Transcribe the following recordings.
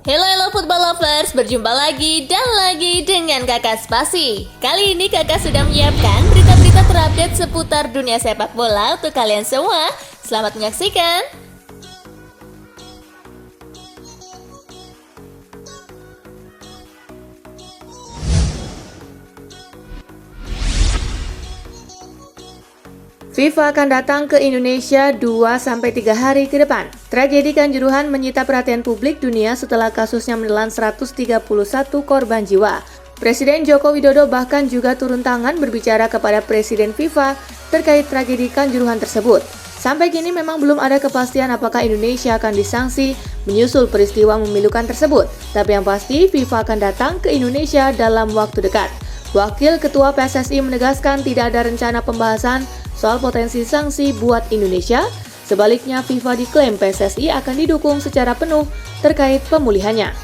Hello football lovers, berjumpa lagi dan lagi dengan Kakak Spasi. Kali ini Kakak sudah menyiapkan berita-berita terupdate seputar dunia sepak bola untuk kalian semua. Selamat menyaksikan. FIFA akan datang ke Indonesia 2-3 hari ke depan. Tragedi Kanjuruhan menyita perhatian publik dunia setelah kasusnya menelan 131 korban jiwa. Presiden Joko Widodo bahkan juga turun tangan berbicara kepada Presiden FIFA terkait tragedi Kanjuruhan tersebut. Sampai kini memang belum ada kepastian apakah Indonesia akan disanksi menyusul peristiwa memilukan tersebut. Tapi yang pasti FIFA akan datang ke Indonesia dalam waktu dekat. Wakil Ketua PSSI menegaskan tidak ada rencana pembahasan soal potensi sanksi buat Indonesia. Sebaliknya, FIFA diklaim PSSI akan didukung secara penuh terkait pemulihannya.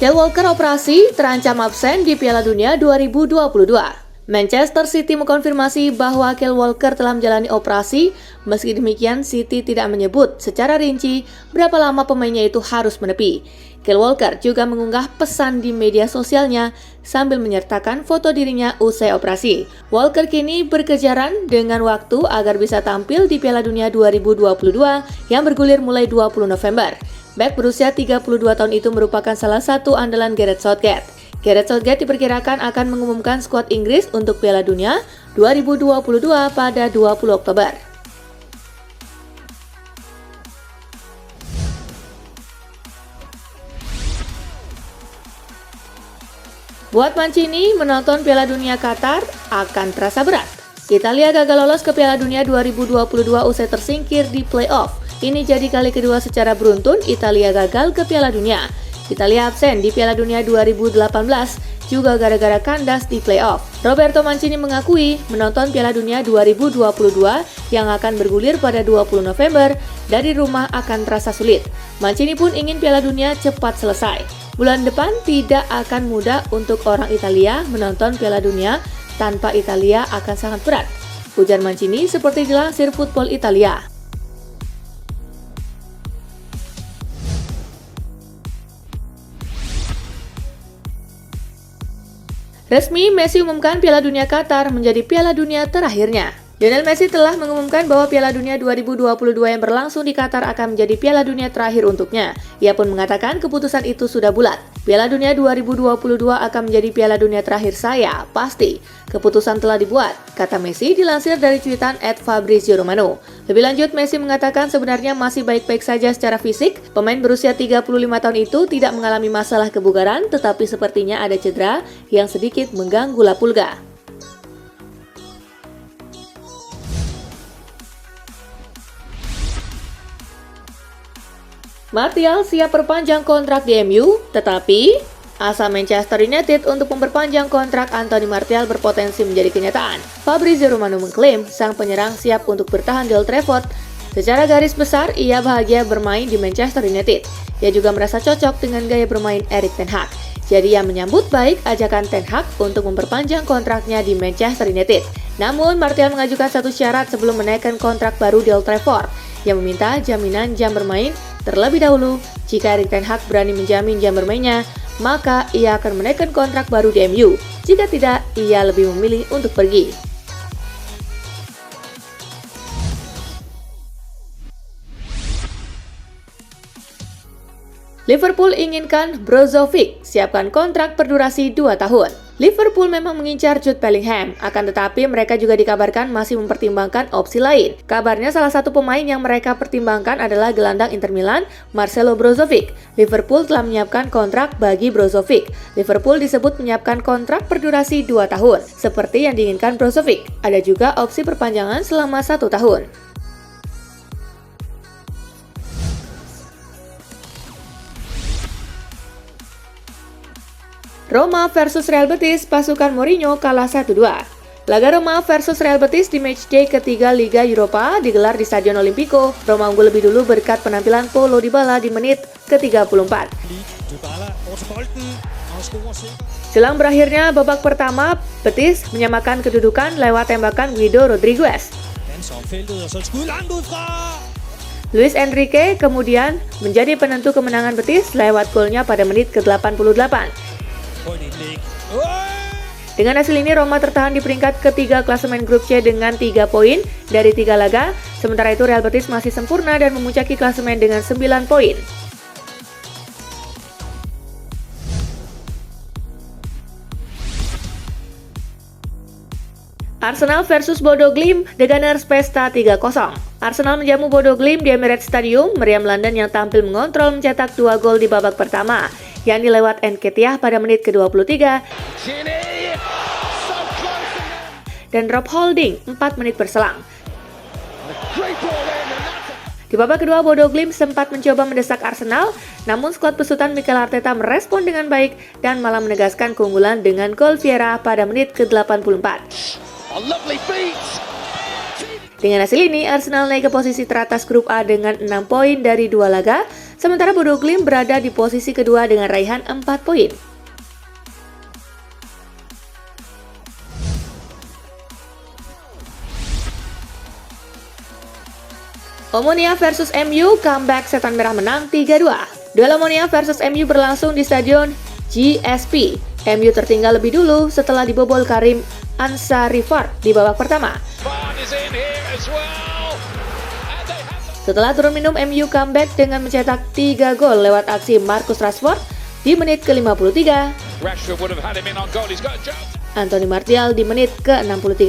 Kyle Walker operasi terancam absen di Piala Dunia 2022. Manchester City mengkonfirmasi bahwa Kyle Walker telah menjalani operasi. Meski demikian, City tidak menyebut secara rinci berapa lama pemainnya itu harus menepi. Kyle Walker juga mengunggah pesan di media sosialnya sambil menyertakan foto dirinya usai operasi. Walker kini berkejaran dengan waktu agar bisa tampil di Piala Dunia 2022 yang bergulir mulai 20 November. Back berusia 32 tahun itu merupakan salah satu andalan Gareth Southgate. Gareth Southgate diperkirakan akan mengumumkan skuad Inggris untuk Piala Dunia 2022 pada 20 Oktober. Buat Mancini, menonton Piala Dunia Qatar akan terasa berat. Italia gagal lolos ke Piala Dunia 2022 usai tersingkir di play-off. Ini jadi kali kedua secara beruntun Italia gagal ke Piala Dunia. Italia absen di Piala Dunia 2018 juga gara-gara kandas di play-off. Roberto Mancini mengakui menonton Piala Dunia 2022 yang akan bergulir pada 20 November dari rumah akan terasa sulit. Mancini pun ingin Piala Dunia cepat selesai. Bulan depan tidak akan mudah untuk orang Italia menonton Piala Dunia, tanpa Italia akan sangat berat, ujar Mancini seperti dilansir Football Italia. Resmi, Messi umumkan Piala Dunia Qatar menjadi Piala Dunia terakhirnya. Lionel Messi telah mengumumkan bahwa Piala Dunia 2022 yang berlangsung di Qatar akan menjadi Piala Dunia terakhir untuknya. Ia pun mengatakan keputusan itu sudah bulat. Piala Dunia 2022 akan menjadi Piala Dunia terakhir saya, pasti. Keputusan telah dibuat, kata Messi dilansir dari cuitan @Fabrizio Romano. Lebih lanjut, Messi mengatakan sebenarnya masih baik-baik saja secara fisik. Pemain berusia 35 tahun itu tidak mengalami masalah kebugaran, tetapi sepertinya ada cedera yang sedikit mengganggu La Pulga. Martial siap perpanjang kontrak di MU, tetapi asa Manchester United untuk memperpanjang kontrak Anthony Martial berpotensi menjadi kenyataan. Fabrizio Romano mengklaim sang penyerang siap untuk bertahan di Old Trafford. Secara garis besar, ia bahagia bermain di Manchester United. Ia juga merasa cocok dengan gaya bermain Erik ten Hag. Jadi ia menyambut baik ajakan ten Hag untuk memperpanjang kontraknya di Manchester United. Namun, Martial mengajukan satu syarat sebelum menaikkan kontrak baru di Old Trafford, yang meminta jaminan jam bermain terlebih dahulu. Jika Erik ten Hag berani menjamin jam bermainnya, maka ia akan menaikkan kontrak baru di MU. Jika tidak, ia lebih memilih untuk pergi. Liverpool inginkan Brozovic, siapkan kontrak berdurasi 2 tahun. Liverpool memang mengincar Jude Bellingham, akan tetapi mereka juga dikabarkan masih mempertimbangkan opsi lain. Kabarnya salah satu pemain yang mereka pertimbangkan adalah gelandang Inter Milan, Marcelo Brozovic. Liverpool telah menyiapkan kontrak bagi Brozovic. Liverpool disebut menyiapkan kontrak berdurasi 2 tahun, seperti yang diinginkan Brozovic. Ada juga opsi perpanjangan selama 1 tahun. Roma versus Real Betis, pasukan Mourinho kalah 1-2. Laga Roma versus Real Betis di matchday ketiga Liga Eropa digelar di Stadion Olimpico. Roma unggul lebih dulu berkat penampilan Paulo Dybala di menit ke-34. Jelang berakhirnya babak pertama, Betis menyamakan kedudukan lewat tembakan Guido Rodriguez. Luis Enrique kemudian menjadi penentu kemenangan Betis lewat golnya pada menit ke-88. Dengan hasil ini, Roma tertahan di peringkat ketiga klasemen grup C dengan 3 poin dari 3 laga. Sementara itu, Real Betis masih sempurna dan memuncaki klasemen dengan 9 poin. Arsenal versus Bodo Glimt, The Gunners pesta 3-0. Arsenal menjamu Bodo Glimt di Emirates Stadium, meriam London yang tampil mengontrol mencetak 2 gol di babak pertama, yakni lewat Nketiah pada menit ke-23 dan Rob Holding 4 menit berselang. Di babak kedua, Bodo Glimt sempat mencoba mendesak Arsenal, namun skuad besutan Mikel Arteta merespon dengan baik dan malah menegaskan keunggulan dengan gol Vieira pada menit ke-84. Dengan hasil ini, Arsenal naik ke posisi teratas grup A dengan 6 poin dari 2 laga, sementara Bodo Glimt berada di posisi kedua dengan raihan 4 poin. Omonia versus MU, comeback Setan Merah menang 3-2. Duel Omonia versus MU berlangsung di stadion GSP. MU tertinggal lebih dulu setelah dibobol Karim Ansarifard di babak pertama. Setelah turun minum, MU comeback dengan mencetak 3 gol lewat aksi Marcus Rashford di menit ke-53, Anthony Martial di menit ke-63,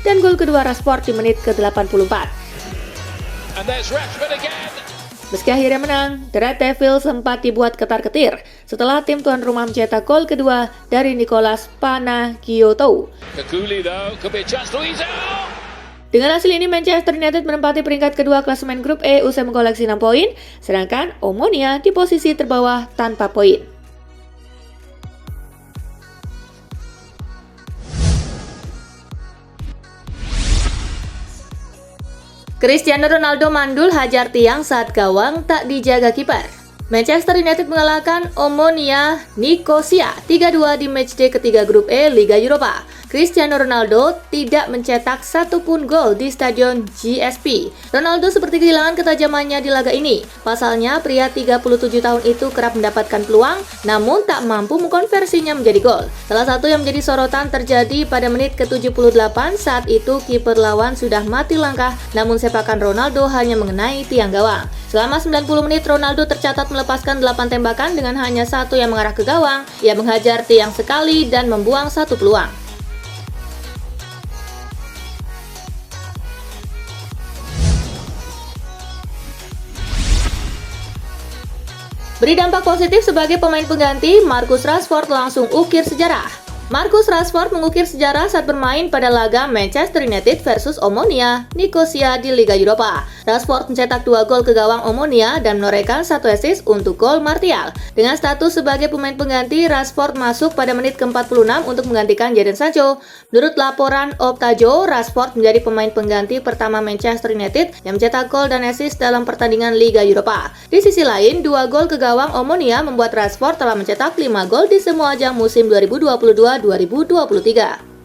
dan gol kedua Rashford di menit ke-84. Meski akhirnya menang, The Red Devils sempat dibuat ketar-ketir setelah tim tuan rumah mencetak gol kedua dari Nicolas Panagiottou. Dengan hasil ini, Manchester United menempati peringkat kedua klasemen grup E usai mengoleksi 6 poin, sedangkan Omonia di posisi terbawah tanpa poin. Cristiano Ronaldo mandul hajar tiang saat gawang tak dijaga kiper. Manchester United mengalahkan Omonia Nicosia 3-2 di matchday ketiga grup E Liga Eropa. Cristiano Ronaldo tidak mencetak satupun gol di stadion GSP. Ronaldo seperti kehilangan ketajamannya di laga ini. Pasalnya, pria 37 tahun itu kerap mendapatkan peluang, namun tak mampu mengkonversinya menjadi gol. Salah satu yang menjadi sorotan terjadi pada menit ke-78, saat itu kiper lawan sudah mati langkah, namun sepakan Ronaldo hanya mengenai tiang gawang. Selama 90 menit, Ronaldo tercatat melepaskan 8 tembakan dengan hanya 1 yang mengarah ke gawang. Ia menghajar tiang sekali dan membuang 1 peluang. Beri dampak positif sebagai pemain pengganti, Marcus Rashford langsung ukir sejarah. Marcus Rashford mengukir sejarah saat bermain pada laga Manchester United versus Omonia Nicosia di Liga Eropa. Rashford mencetak 2 gol ke gawang Omonia dan menorehkan 1 assist untuk gol Martial. Dengan status sebagai pemain pengganti, Rashford masuk pada menit ke-46 untuk menggantikan Jadon Sancho. Menurut laporan Optajo, Rashford menjadi pemain pengganti pertama Manchester United yang mencetak gol dan assist dalam pertandingan Liga Eropa. Di sisi lain, 2 gol ke gawang Omonia membuat Rashford telah mencetak 5 gol di semua ajang musim 2022-2023.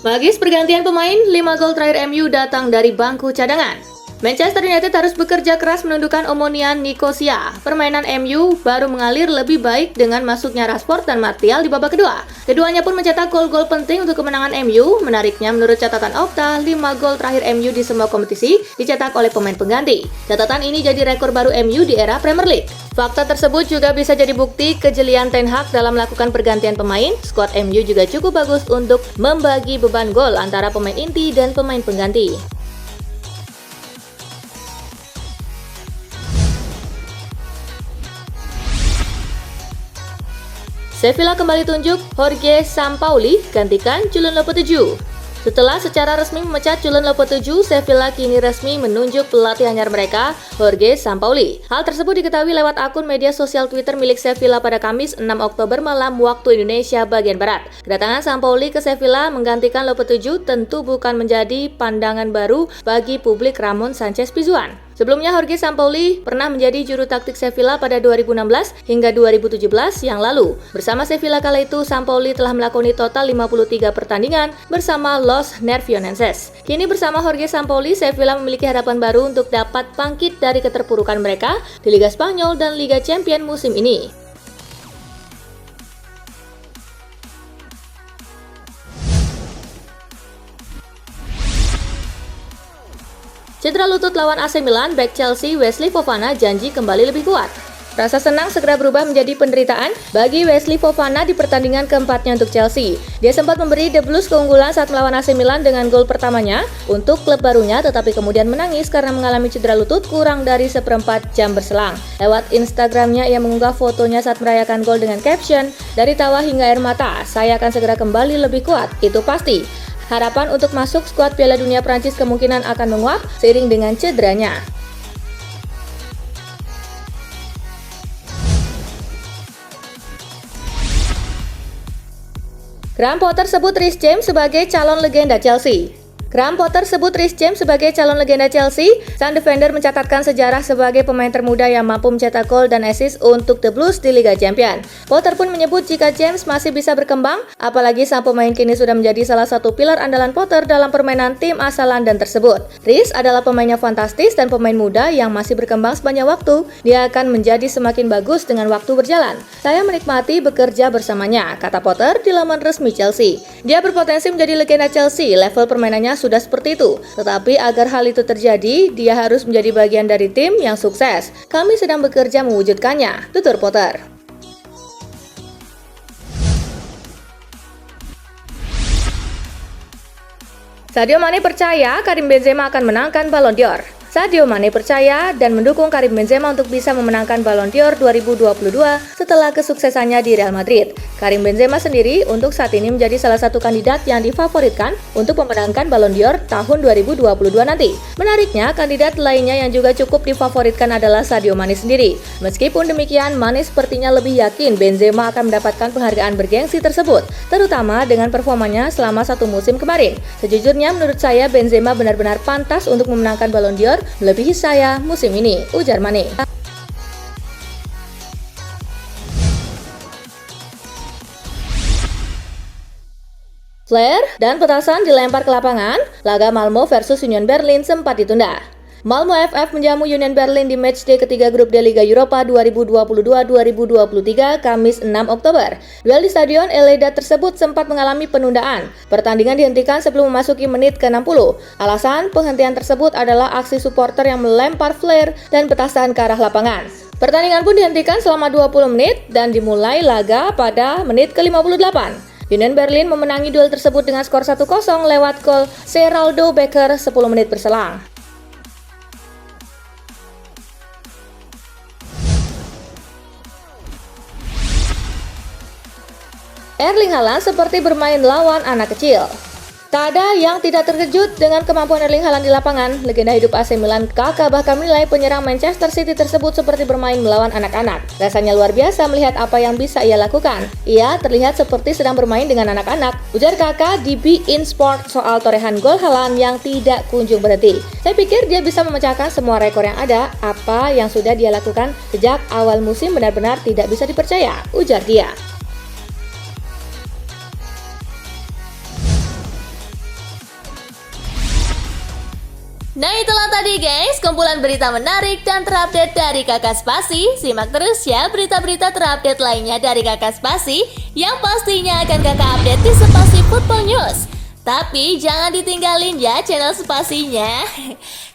Magis pergantian pemain, 5 gol terakhir MU datang dari bangku cadangan. Manchester United harus bekerja keras menundukkan Omonia Nicosia. Permainan MU baru mengalir lebih baik dengan masuknya Rashford dan Martial di babak kedua. Keduanya pun mencetak gol-gol penting untuk kemenangan MU. Menariknya, menurut catatan Opta, 5 gol terakhir MU di semua kompetisi dicetak oleh pemain pengganti. Catatan ini jadi rekor baru MU di era Premier League. Fakta tersebut juga bisa jadi bukti kejelian Ten Hag dalam melakukan pergantian pemain. Skuad MU juga cukup bagus untuk membagi beban gol antara pemain inti dan pemain pengganti. Sevilla kembali tunjuk Jorge Sampaoli gantikan Julen Lopetegui. Setelah secara resmi memecat culun Lopetegui, Sevilla kini resmi menunjuk pelatih anyar mereka, Jorge Sampaoli. Hal tersebut diketahui lewat akun media sosial Twitter milik Sevilla pada Kamis 6 Oktober malam waktu Indonesia bagian Barat. Kedatangan Sampaoli ke Sevilla menggantikan Lopetegui tentu bukan menjadi pandangan baru bagi publik Ramon Sanchez Pizjuan. Sebelumnya Jorge Sampaoli pernah menjadi juru taktik Sevilla pada 2016 hingga 2017 yang lalu. Bersama Sevilla kala itu, Sampaoli telah melakoni total 53 pertandingan bersama Los Nervionenses. Kini bersama Jorge Sampaoli, Sevilla memiliki harapan baru untuk dapat bangkit dari keterpurukan mereka di Liga Spanyol dan Liga Champions musim ini. Cedera lutut lawan AC Milan, bek Chelsea Wesley Fofana janji kembali lebih kuat. Rasa senang segera berubah menjadi penderitaan bagi Wesley Fofana di pertandingan keempatnya untuk Chelsea. Dia sempat memberi The Blues keunggulan saat melawan AC Milan dengan gol pertamanya untuk klub barunya, tetapi kemudian menangis karena mengalami cedera lutut kurang dari seperempat jam berselang. Lewat Instagramnya, ia mengunggah fotonya saat merayakan gol dengan caption, "Dari tawa hingga air mata, saya akan segera kembali lebih kuat, itu pasti." Harapan untuk masuk skuad Piala Dunia Prancis kemungkinan akan menguap seiring dengan cederanya. Graham Potter sebut Reece James sebagai calon legenda Chelsea. Graham Potter sebut Reece James sebagai calon legenda Chelsea. Sang defender mencatatkan sejarah sebagai pemain termuda yang mampu mencetak gol dan assist untuk The Blues di Liga Champions. Potter pun menyebut jika James masih bisa berkembang, apalagi sang pemain kini sudah menjadi salah satu pilar andalan Potter dalam permainan tim asal London tersebut. Reece adalah pemainnya fantastis dan pemain muda yang masih berkembang sepanjang waktu. Dia akan menjadi semakin bagus dengan waktu berjalan. Saya menikmati bekerja bersamanya, kata Potter di laman resmi Chelsea. Dia berpotensi menjadi legenda Chelsea, level permainannya sudah seperti itu. Tetapi agar hal itu terjadi, dia harus menjadi bagian dari tim yang sukses. Kami sedang bekerja mewujudkannya, tutur Potter. Sadio Mane percaya Karim Benzema akan menangkan Ballon d'Or. Sadio Mane percaya dan mendukung Karim Benzema untuk bisa memenangkan Ballon d'Or 2022 setelah kesuksesannya di Real Madrid. Karim Benzema sendiri untuk saat ini menjadi salah satu kandidat yang difavoritkan untuk memenangkan Ballon d'Or tahun 2022 nanti. Menariknya, kandidat lainnya yang juga cukup difavoritkan adalah Sadio Mane sendiri. Meskipun demikian, Mane sepertinya lebih yakin Benzema akan mendapatkan penghargaan bergengsi tersebut, terutama dengan performanya selama satu musim kemarin. Sejujurnya, menurut saya Benzema benar-benar pantas untuk memenangkan Ballon d'Or melebihi saya musim ini, ujar Mane. Flare dan petasan dilempar ke lapangan, laga Malmo versus Union Berlin sempat ditunda. Malmo FF menjamu Union Berlin di matchday ketiga grup D Liga Eropa 2022-2023 Kamis 6 Oktober. Duel di stadion Eleda tersebut sempat mengalami penundaan. Pertandingan dihentikan sebelum memasuki menit ke-60. Alasan penghentian tersebut adalah aksi supporter yang melempar flare dan petasan ke arah lapangan. Pertandingan pun dihentikan selama 20 menit dan dimulai laga pada menit ke-58. Union Berlin memenangi duel tersebut dengan skor 1-0 lewat gol Geraldo Becker 10 menit berselang. Erling Haaland seperti bermain lawan anak kecil. Tak ada yang tidak terkejut dengan kemampuan Erling Haaland di lapangan. Legenda hidup AC Milan Kakak bahkan menilai penyerang Manchester City tersebut seperti bermain melawan anak-anak. Rasanya luar biasa melihat apa yang bisa ia lakukan. Ia terlihat seperti sedang bermain dengan anak-anak, ujar Kakak di beIN Sport soal torehan gol Haaland yang tidak kunjung berhenti. Saya pikir dia bisa memecahkan semua rekor yang ada. Apa yang sudah dia lakukan sejak awal musim benar-benar tidak bisa dipercaya, ujar dia. Nah itulah tadi guys, kumpulan berita menarik dan terupdate dari Kakak Spasi. Simak terus ya berita-berita terupdate lainnya dari Kakak Spasi yang pastinya akan Kakak update di Spasi Football News. Tapi jangan ditinggalin ya channel Spasinya,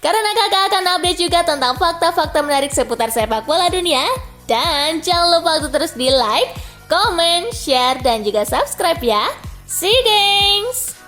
karena Kakak akan update juga tentang fakta-fakta menarik seputar sepak bola dunia. Dan jangan lupa untuk terus di like, comment, share, dan juga subscribe ya. See you guys!